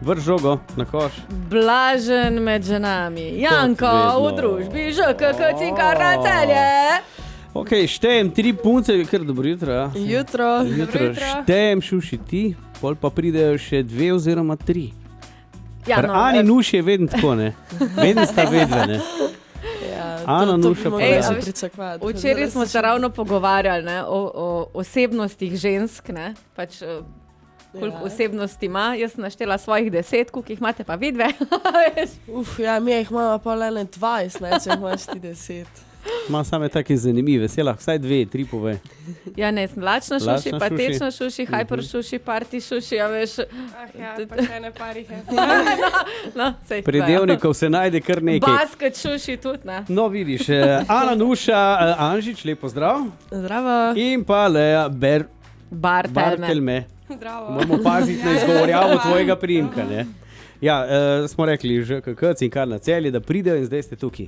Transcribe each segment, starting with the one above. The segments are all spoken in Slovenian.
Vrš žogo na koš. Blažen med ženami. Janko v družbi ŽKK Cinkarna Celje. Ok, štejem 3 punce, kar dobro jutro. Ja. Jutro. Štejem šuši ti, pol pa pridejo še 2 oziroma 3. Ja, no, Ani Nuš je vedno tako, ne? Vedno sta vedve, ne? Ana Nuša pa včeraj smo se ravno pogovarjali, ne, o osebnostih žensk, ne, pač koliko osebnosti ima. Jaz sem naštela svojih 10, koliko jih imate pa vidve. Mi jih imamo pa le 20, ne, če imaš ti 10. Ma same take zanimive, se lahko vsaj 2, 3 pove. Ja, ne, sem lačna šuši, patečna šuši, hyper šuši, party šuši, ja veš. Pa še ne parih je. Predelnikov se najde kar nekaj. Basket šuši tudi, ne. No, vidiš, Ana Nuša, Anžič, lepo zdrav. Zdravo. In pa Lea Bartelme. Zdravo. Moramo paziti na izgovorjavo tvojega priimka, ne. Ja, smo rekli že KK Cinkarna Celje, da pridejo in zdaj ste tukaj.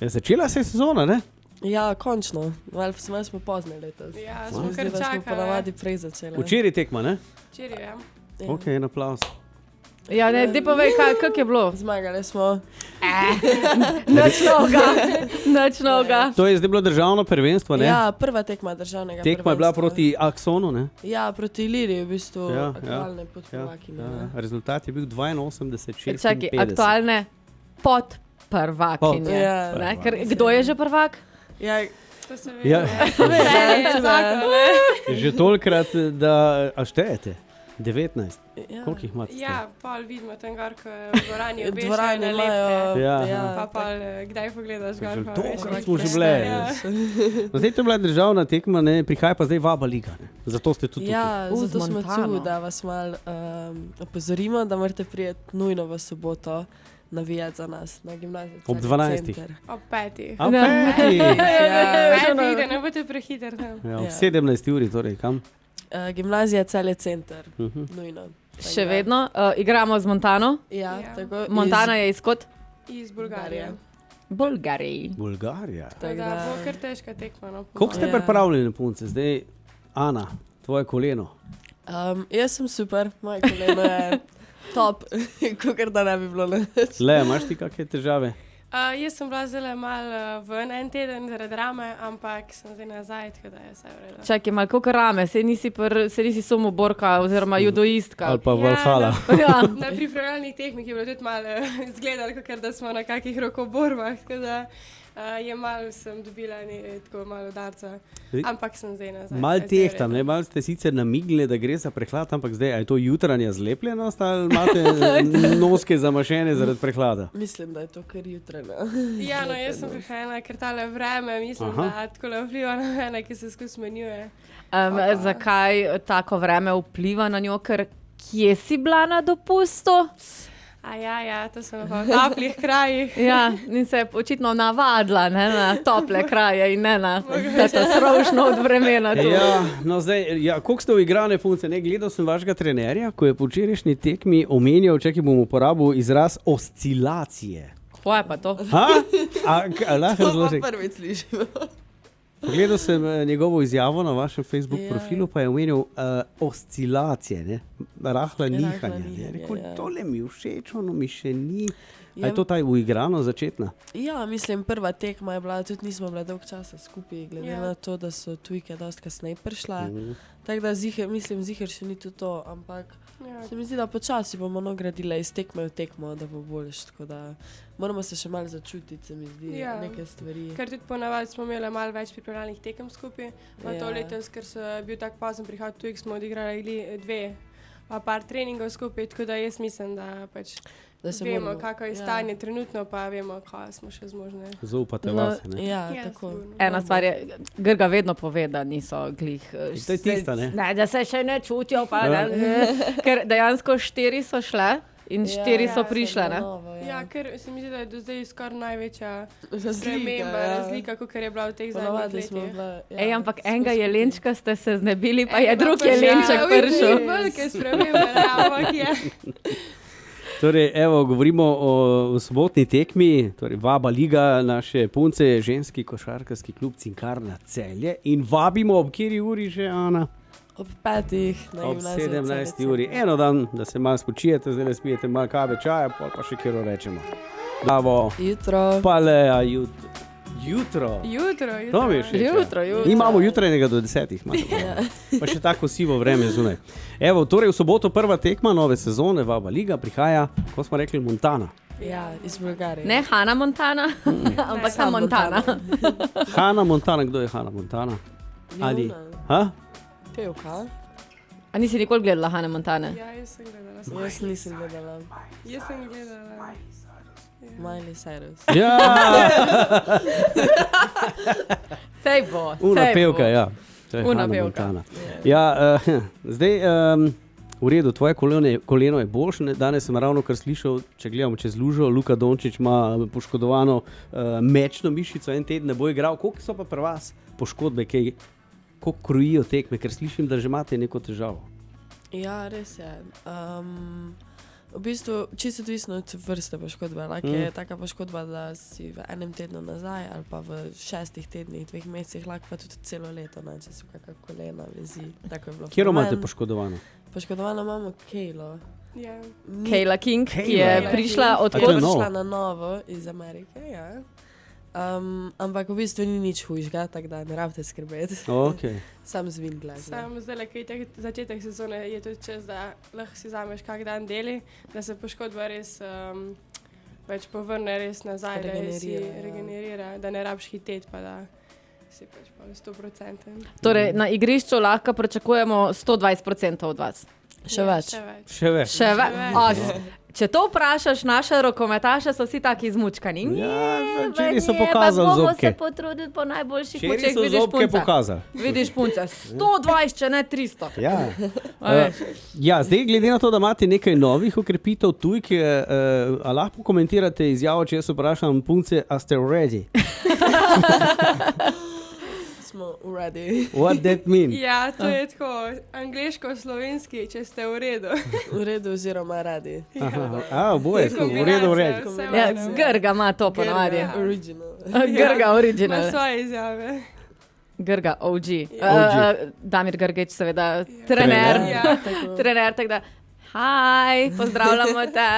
Začela se je sezona, ne? Ja, končno. Malo smo pozni letos. Ja, smo kar čakali. Smo ponavadi prej začeli. Včeraj tekma, ne? Včeraj, ja. Ok, en aplavz. Ja, ne, dej povej, kako je bilo? Zmagali smo. Noč noga. To je zdaj bilo državno prvenstvo, ne? Ja, prva tekma državnega prvenstva. Tekma je bila proti Aksonu, ne? Ja, proti Iliriji, v bistvu Ja, aktualne podprvakinje. Rezultat je bil 82-56. Čakaj, aktualne podprvakinje. Ja. Kdo je že prvak? Ja, To se ve. Ja. Zakon, ne? Že tolikrat, da štejete. 19. Ja. Koliko jih imate? Ja, pol vidimo tam gor, ko je v dvorani V obešajo dvorani nalepke. imajo. Ja. Pa pol, kdaj pogledaš gor, pa veš. Tokrat kako smo že je. bile. Ja. No, zdaj to je bila državna tekma, ne? Prihaja pa zdaj Vaba Liga, ne? Zato ste tudi tukaj. Ja, Z zato smo Montano. tu, da vas malo opozorimo, da morate prijeti nujno v soboto navijati za nas na gimnaziji. Ob 12. Ob 5. A peti? Da ne boste prehiter tam. Ja, ob 17. uri, torej kam? Gimnazija Celje Center, nujno. Še vedno. Igramo z Montano. Ja, Ja. tako. Montana je izkot Iz Bulgarije. Bulgariji. Bulgarija. Tako da bo kar težka tekma. No, Koliko ste Ja. pripravljeni, punce? Zdaj, Ana, tvoje koleno. Jaz sem super, moje koleno je top, kakor da ne bi bilo nič. Le, imaš ti kakšne težave? Jaz sem bila zelo malo ven en teden zaradi rame, ampak sem zdaj nazaj, tako da je vse v redu. Čakaj, malo koliko rame, se nisi samoborka oziroma judoistka. Ali pa Valhalla? Ja. Na pripravljalnih tehnik je bilo tudi malo izgledalo, kot da smo na kakih rokoborbah, tako da je malo sem dobila tako malo udarca, ampak sem zdaj nazaj. Mal tehtam, ne? Mal ste sicer namignili, da gre za prehlad, ampak zdaj, a je to jutranja zlepljenost ali imate noske zamašene zaradi prehlada? Mislim, da je to kar jutrajno. Ja, no, jaz sem prihajala, ker tale vreme, mislim, da tako vpliva na mene, ki se skozi menjuje. Zakaj tako vreme vpliva na njo, ker kje si bila na dopustu? Ja, to sem v toplih krajih. Ja, in se je očitno navadila, ne, na tople kraje in ne na to srošno od vremena tu. Ja, no zdaj, koliko ste uigrane punce? Ne, gledal sem vašega trenerja, ko je po včerajšnji tekmi omenjal, čakaj bom uporabil izraz oscilacije. Kaj je pa to? Lahko razložim? To pa prvič slišimo. Pogledal sem njegovo izjavo na vašem Facebook profilu, pa je omenil oscilacije, ne? Rahla nihanja. Rekel, tole mi všeč, ono mi še ni. A je to ta uigrano začetna? Ja, mislim, prva tekma je bila, tudi nismo bile dolg časa skupaj, glede na to, da so tujke dosti kasneje prišle. Tako da ziher še ni tudi to, ampak se mi zdi, da počasi bomo gradile iz tekme v tekmo, da bo boljš, tako da moramo se še malo začutiti, se mi zdi, neke stvari. Ker tudi ponavadi smo imeli malo več pripravljalnih tekem skupaj, to letos, ker so bil tak pozen prihod tujk, smo odigrali 2 pa par treningov skupaj, tako da jaz mislim, da pač vemo, kako je stanje trenutno, pa vemo, kaj smo še zmožni. Zaupate vase, ne? Ja, tako. Ena stvar je, Grga vedno pove, da niso glih. To je tista, ne? Ne, da se še ne čutijo, pa ker dejansko 4 so šle in 4 so prišle, ne? Ja, ker se mi zdi, da je do zdaj skoraj največja sprememba, razlika, kot je bila v teh zadnjih letih. Ampak enega jelenčka ste se znebili, pa je drug jelenček prišel. Velike spremembe, ampak je. Torej, evo, govorimo o sobotni tekmi, torej Vaba Liga, naše punce, ženski košarkarski klub Cinkarna Celje in vabimo ob kateri uri že, Ana? Ob 5. na Ob gimnaziji. 17. uri. Eno dan, da se malo spočijete, zdaj le spijete malo kave, čaja, pol pa še kjero rečemo. Bravo. Jutro. Paleja jutro. Jutro. To mi je všeč. Jutro. Mi imamo jutranjega do 10. Pa še tako sivo vreme zunaj. Evo, torej v soboto prva tekma nove sezone, Vaba Liga, prihaja, ko smo rekli, Montana. Ja, iz Bulgarije. Ne Hana Montana, ampak sam Montana. Hana Montana, kdo je Hana Montana? Ali? Ha? Pevka. A nisi nikoli gledala Hane Montane? Ja, jaz sem gledala. Jaz nisem gledala. Jaz sem gledala. Miley Cyrus. Ja, Sej bo. una pevka, ja. To je Una Hana pevka. Montana. Ja, zdaj, v redu, tvoje koleno je boljše. Danes sem ravno kar slišal, če gledamo čez lužo, Luka Dončić ima poškodovano mečno mišico, en teden ne bo igral. Koliko so pa pri vas poškodbe, koliko krojijo tekme, ker slišim, da že imate neko težavo? Ja, res je. V bistvu čisto odvisno od vrste poškodbe. Lahko je taka poškodba, da si v enem tednu nazaj ali pa v 6 tednih, 2 mesecih, lahko pa tudi celo leto, ne, če so kakšna kolena, vezi. Kjer imate poškodovano? Poškodovano imamo Kaylo. Ja. Kayla King, ki je Kayla. prišla A to odkot. je novo? Prišla na novo iz Amerike, ja. Ampak v bistvu ni nič hujšega, tako da ne rabite skrbeti. Okay. Sam zvindla. Sam zdaj, ko je začetek sezone, je tudi čas, da lahko si vzameš kak dan deli, da se poškodba res pač povrne res nazaj, da si regenerira, da ne rabiš hiteti, pa da si pač pa 100%. Torej, na igrišču lahko pričakujemo 120% od vas. Še več. Še več. Če to vprašaš, naše rokometaše so vsi taki izmučkani. Ja, včeraj so pokazali bomo zobke. se potrudili po najboljših Včeraj močeh, so vidiš zobke punce. pokazali. Vidiš punce, 120, če ne 300. Ja. A veš. Ja, zdaj glede na to, da imate nekaj novih okrepitev tujke, a lahko komentirate izjavo, če jaz vprašam punce, a ste ready? Smo ready. What that mean? Ja, to je tako, angleško-slovenski, če ste v redu. V redu oziroma radi. Oboje, v redu, v redu. Ja, Grga ima to ponovadi. Original. Grga Ima original. svoje izjave. Grga OG. OG. Damir Grgič seveda, trener. Ja. Trener, tako da, haj, pozdravljamo te.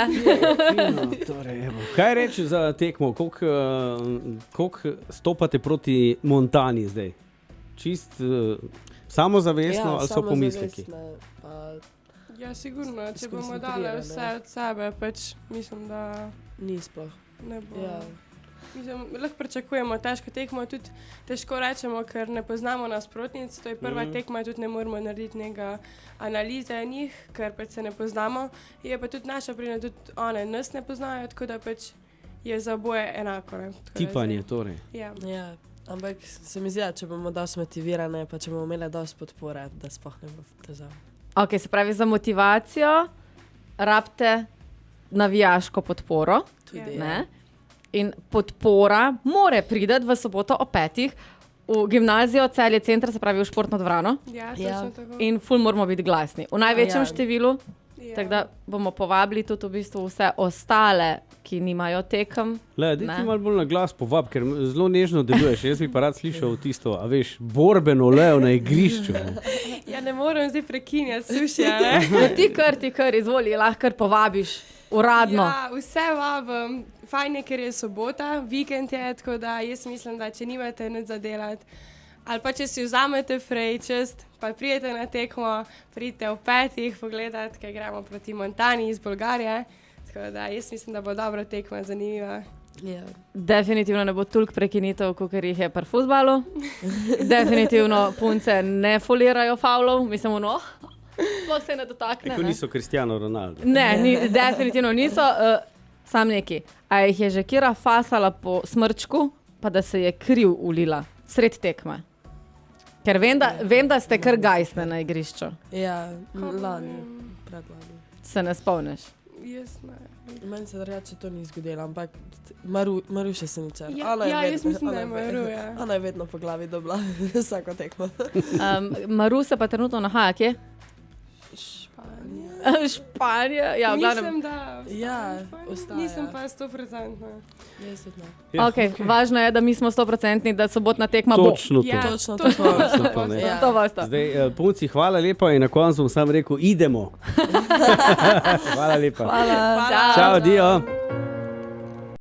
Torej, evo. Kaj reči za tekmo? Koliko stopate proti Montani zdaj? Čist samozavestno ali so pomisleki? Ja, sigurno, če bomo Skoncentrirane. dali vse od sebe, pač mislim, da Ni sploh. ne bo. Ja. Mislim, lahko pričakujemo težko tekmo, tudi težko rečemo, ker ne poznamo nasprotnic. To je prva tekma, tudi ne moremo narediti neka analize njih, ker pač se ne poznamo. Je pa tudi naša prednost, tudi one nas ne poznajo, tako da pač je za oboje enako. Ne? Tako da Tipanje, zdaj- torej. Ja. Ja. Ampak se mi zdi, da če bomo dosti motivirane, pa če bomo imeli dosti podpore, da sploh ne bo težav. Ok, se pravi, za motivacijo rabite navijaško podporo. Tudi, Ne? In podpora more priti v soboto ob 5. v gimnazijo Celje Centra, se pravi v športno dvorano. Ja, Ja. točno tako. In ful moramo biti glasni. V največjem Ja. številu, Ja. tako da bomo povabili tudi v bistvu vse ostale, ki nimajo tekem. Le, daj ti Ne. malo bolj na glas povab, ker zelo nežno deluješ. Jaz bi pa rad slišal tisto, a veš, borbeno lev na igrišču. Ja, ne morem zdaj prekinjati sušija, ne? No, ti kar izvoli, lahko kar povabiš uradno. Ja, vse vabim. Fajn je, ker je sobota, vikend je, tako da jaz mislim, da če nimate nič za delati, ali pa če si vzamete frejčest, pa pridete na tekmo, pridite v 5. pogledati, kaj gremo proti Montani iz Bolgarije. Tako da jaz mislim, da bo dobra tekma, zanimiva. Ja. Definitivno ne bo toliko prekinitev, kot jih je pri futbalu. Definitivno punce ne folirajo faulov, mislim, no. Sploh se ne dotakne. Tako Ne? niso Cristiano Ronaldo. Ne, definitivno niso. Sam neki. A jih je že kira fasala po smrčku, pa da se je kriv ulila sred tekme. Ker vem, da ste kar gajsne na igrišču. Ja, Kako lani, vem? predlani. Se ne spomniš. Jaz ne. Meni se drugače to ni zgodilo, ampak Maruša se ničar. Ja, jaz mislim, da je Maru, ja. Ona je vedno po glavi dobla, vsako tekmo. Maru se pa trenutno nahaja, kje? Španija, ja, v glavnem. Mislim, da ostaja. Nisem pa 100%. Jaz tudi ne. Ja, Okay. Važno je, da mi smo 100%, da sobotna tekma bo. Točno to. Ja, Točno to. Točno to, ne. Ja. To vas to. Zdaj, punci, hvala lepa in na koncu bom sam rekel, idemo. Hvala lepa. Hvala. Čau, dio.